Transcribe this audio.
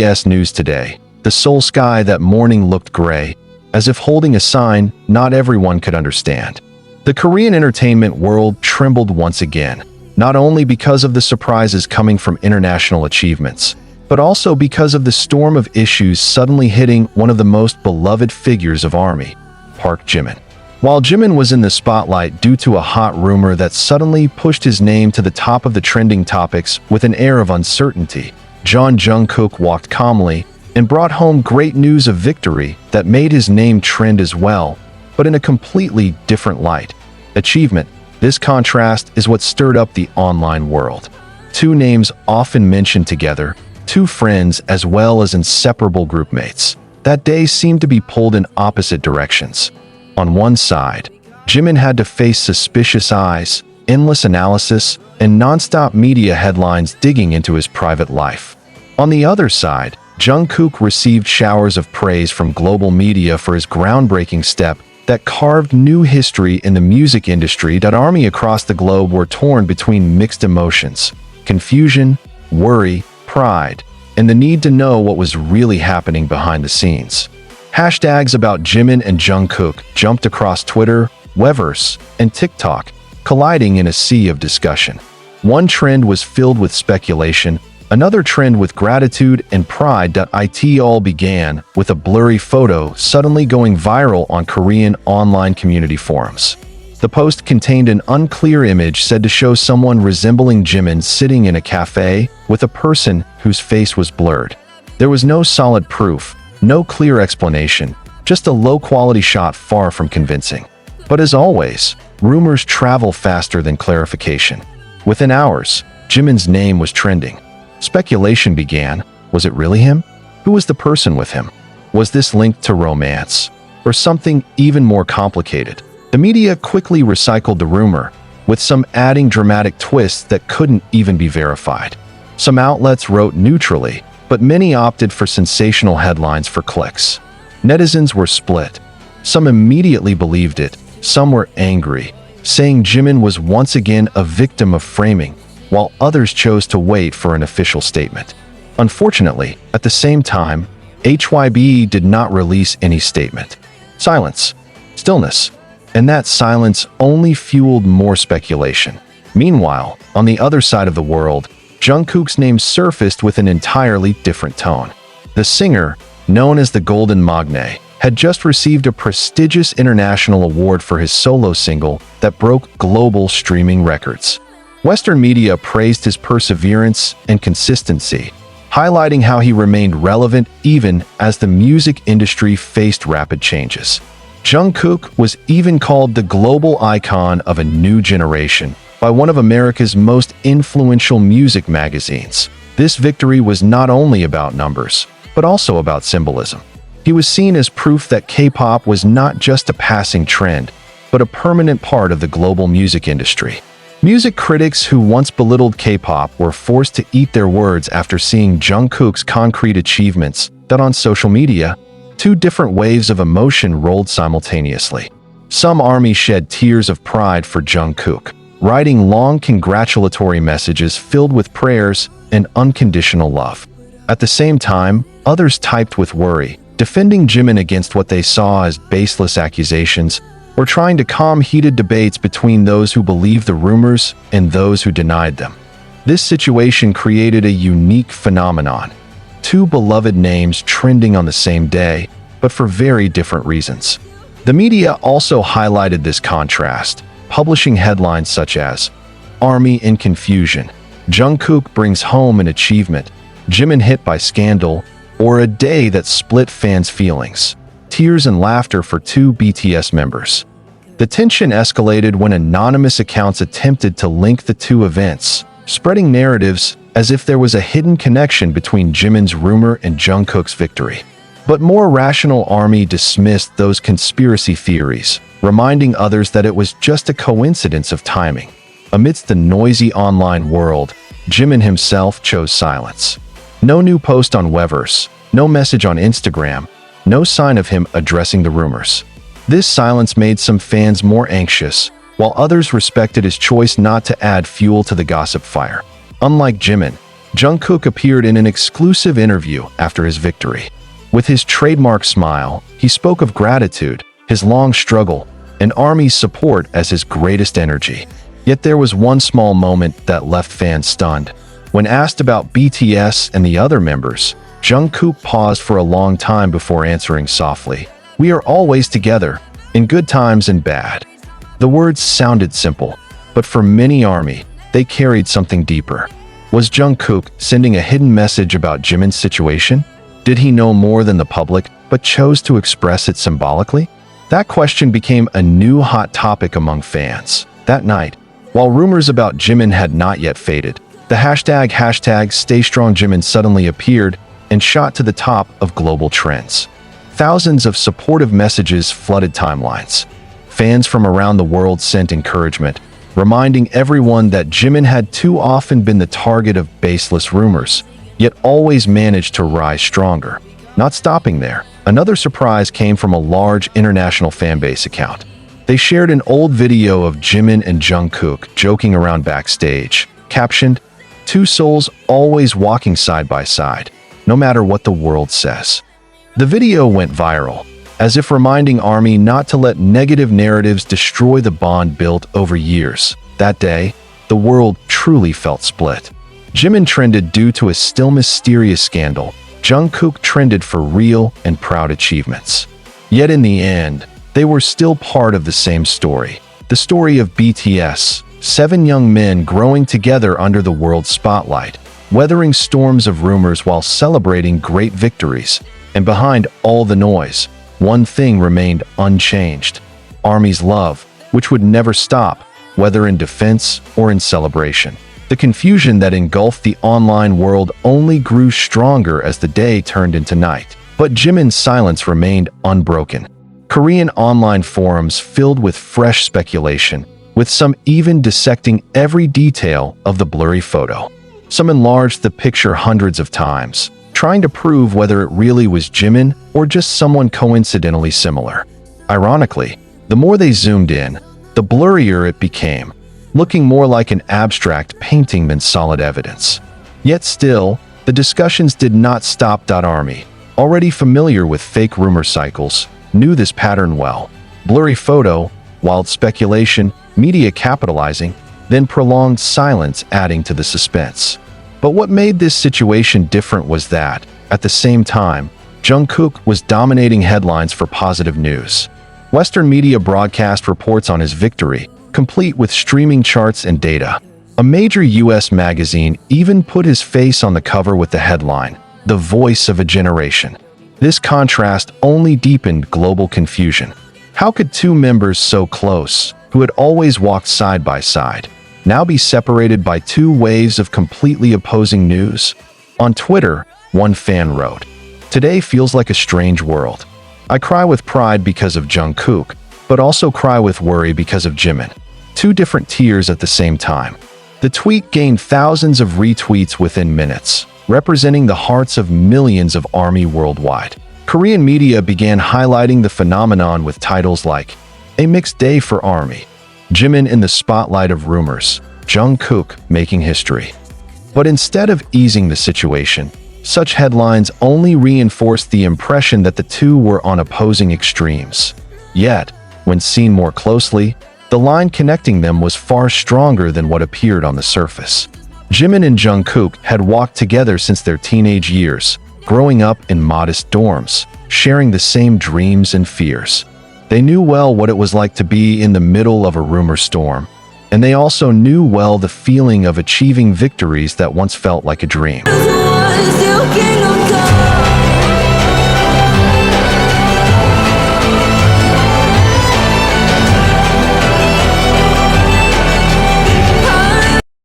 BTS news today. The Seoul sky that morning looked gray, as if holding a sign not everyone could understand. The Korean entertainment world trembled once again, not only because of the surprises coming from international achievements, but also because of the storm of issues suddenly hitting one of the most beloved figures of ARMY, Park Jimin. While Jimin was in the spotlight due to a hot rumor that suddenly pushed his name to the top of the trending topics with an air of uncertainty, Jungkook walked calmly and brought home great news of victory that made his name trend as well, but in a completely different light. Achievement. This contrast is what stirred up the online world. Two names often mentioned together, two friends as well as inseparable groupmates. That day seemed to be pulled in opposite directions. On one side, Jimin had to face suspicious eyes, endless analysis, and non-stop media headlines digging into his private life. On the other side, Jungkook received showers of praise from global media for his groundbreaking step that carved new history in the music industry. ARMY across the globe were torn between mixed emotions, confusion, worry, pride, and the need to know what was really happening behind the scenes. Hashtags about Jimin and Jungkook jumped across Twitter, Weverse, and TikTok, colliding in a sea of discussion. One trend was filled with speculation, another trend with gratitude and pride. It all began with a blurry photo suddenly going viral on Korean online community forums. The post contained an unclear image said to show someone resembling Jimin sitting in a cafe with a person whose face was blurred. There was no solid proof, no clear explanation, just a low-quality shot far from convincing. But as always, rumors travel faster than clarification. Within hours, Jimin's name was trending. Speculation began. Was it really him? Who was the person with him? Was this linked to romance? Or something even more complicated? The media quickly recycled the rumor, with some adding dramatic twists that couldn't even be verified. Some outlets wrote neutrally, but many opted for sensational headlines for clicks. Netizens were split. Some immediately believed it, some were angry, saying Jimin was once again a victim of framing, while others chose to wait for an official statement. Unfortunately, at the same time, HYBE did not release any statement. Silence. Stillness. And that silence only fueled more speculation. Meanwhile, on the other side of the world, Jungkook's name surfaced with an entirely different tone. The singer, known as the Golden Magne, had just received a prestigious international award for his solo single that broke global streaming records. Western media praised his perseverance and consistency, highlighting how he remained relevant even as the music industry faced rapid changes. Jungkook was even called the global icon of a new generation by one of America's most influential music magazines. This victory was not only about numbers, but also about symbolism. He was seen as proof that K-pop was not just a passing trend, but a permanent part of the global music industry. Music critics who once belittled K-pop were forced to eat their words after seeing Jungkook's concrete achievements. On social media, two different waves of emotion rolled simultaneously. Some ARMY shed tears of pride for Jungkook, writing long congratulatory messages filled with prayers and unconditional love. At the same time, others typed with worry, defending Jimin against what they saw as baseless accusations, or trying to calm heated debates between those who believed the rumors and those who denied them. This situation created a unique phenomenon. Two beloved names trending on the same day, but for very different reasons. The media also highlighted this contrast, publishing headlines such as, "ARMY in confusion," "Jungkook brings home an achievement," "Jimin hit by scandal," or "A day that split fans' feelings." Tears and laughter for two BTS members. The tension escalated when anonymous accounts attempted to link the two events, spreading narratives as if there was a hidden connection between Jimin's rumor and Jungkook's victory. But more rational ARMY dismissed those conspiracy theories, reminding others that it was just a coincidence of timing. Amidst the noisy online world, Jimin himself chose silence. No new post on Weverse, no message on Instagram, no sign of him addressing the rumors. This silence made some fans more anxious, while others respected his choice not to add fuel to the gossip fire. Unlike Jimin, Jungkook appeared in an exclusive interview after his victory. With his trademark smile, he spoke of gratitude, his long struggle, and ARMY's support as his greatest energy. Yet there was one small moment that left fans stunned. When asked about BTS and the other members, Jungkook paused for a long time before answering softly, "We are always together, in good times and bad." The words sounded simple, but for many ARMY, they carried something deeper. Was Jungkook sending a hidden message about Jimin's situation? Did he know more than the public, but chose to express it symbolically? That question became a new hot topic among fans. That night, while rumors about Jimin had not yet faded, the hashtag #StayStrongJimin suddenly appeared and shot to the top of global trends. Thousands of supportive messages flooded timelines. Fans from around the world sent encouragement, reminding everyone that Jimin had too often been the target of baseless rumors, yet always managed to rise stronger. Not stopping there, another surprise came from a large international fanbase account. They shared an old video of Jimin and Jungkook joking around backstage, captioned, "Two souls always walking side by side, no matter what the world says." The video went viral, as if reminding ARMY not to let negative narratives destroy the bond built over years. That day, the world truly felt split. Jimin trended due to a still mysterious scandal. Jungkook trended for real and proud achievements. Yet in the end, they were still part of the same story. The story of BTS, 7 young men growing together under the world's spotlight, weathering storms of rumors while celebrating great victories. And behind all the noise, one thing remained unchanged: ARMY's love, which would never stop, whether in defense or in celebration. The confusion that engulfed the online world only grew stronger as the day turned into night. But Jimin's silence remained unbroken. Korean online forums filled with fresh speculation, with some even dissecting every detail of the blurry photo. Some enlarged the picture hundreds of times, trying to prove whether it really was Jimin or just someone coincidentally similar. Ironically, the more they zoomed in, the blurrier it became, looking more like an abstract painting than solid evidence. Yet still, the discussions did not stop. ARMY, already familiar with fake rumor cycles, knew this pattern well. Blurry photo, wild speculation, media capitalizing, then prolonged silence adding to the suspense. But what made this situation different was that, at the same time, Jungkook was dominating headlines for positive news. Western media broadcast reports on his victory, complete with streaming charts and data. A major US magazine even put his face on the cover with the headline, "The Voice of a Generation." This contrast only deepened global confusion. How could two members so close, who had always walked side by side, now be separated by two waves of completely opposing news? On Twitter, one fan wrote, "Today feels like a strange world. I cry with pride because of Jungkook, but also cry with worry because of Jimin. Two different tears at the same time." The tweet gained thousands of retweets within minutes, representing the hearts of millions of ARMY worldwide. Korean media began highlighting the phenomenon with titles like, "A Mixed Day for ARMY," "Jimin in the Spotlight of Rumors," "Jungkook Making History." But instead of easing the situation, such headlines only reinforced the impression that the two were on opposing extremes. Yet, when seen more closely, the line connecting them was far stronger than what appeared on the surface. Jimin and Jungkook had walked together since their teenage years, growing up in modest dorms, sharing the same dreams and fears. They knew well what it was like to be in the middle of a rumor storm, and they also knew well the feeling of achieving victories that once felt like a dream. Still king of